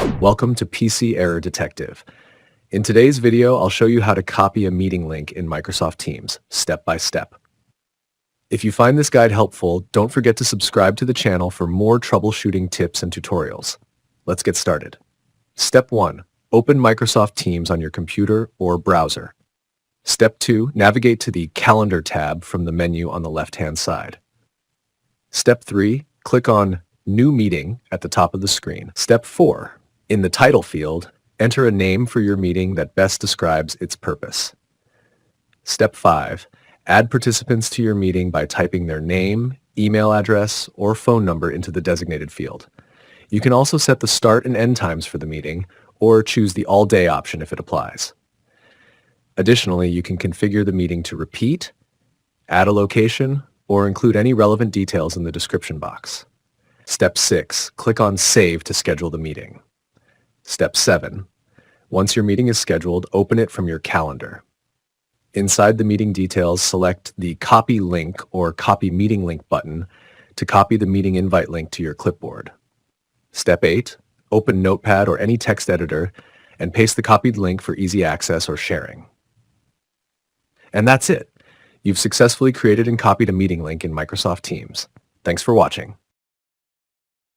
Welcome to PC Error Detective. In today's video, I'll show you how to copy a meeting link in Microsoft Teams, step by step. If you find this guide helpful, don't forget to subscribe to the channel for more troubleshooting tips and tutorials. Let's get started. Step 1. Open Microsoft Teams on your computer or browser. Step 2. Navigate to the Calendar tab from the menu on the left-hand side. Step 3. Click on New Meeting at the top of the screen. Step 4. In the title field, enter a name for your meeting that best describes its purpose. Step 5. Add participants to your meeting by typing their name, email address, or phone number into the designated field. You can also set the start and end times for the meeting, or choose the all-day option if it applies. Additionally, you can configure the meeting to repeat, add a location, or include any relevant details in the description box. Step 6. Click on Save to schedule the meeting. Step 7. Once your meeting is scheduled, open it from your calendar. Inside the meeting details, select the Copy Link or Copy Meeting Link button to copy the meeting invite link to your clipboard. Step 8. Open Notepad or any text editor and paste the copied link for easy access or sharing. And that's it. You've successfully created and copied a meeting link in Microsoft Teams. Thanks for watching.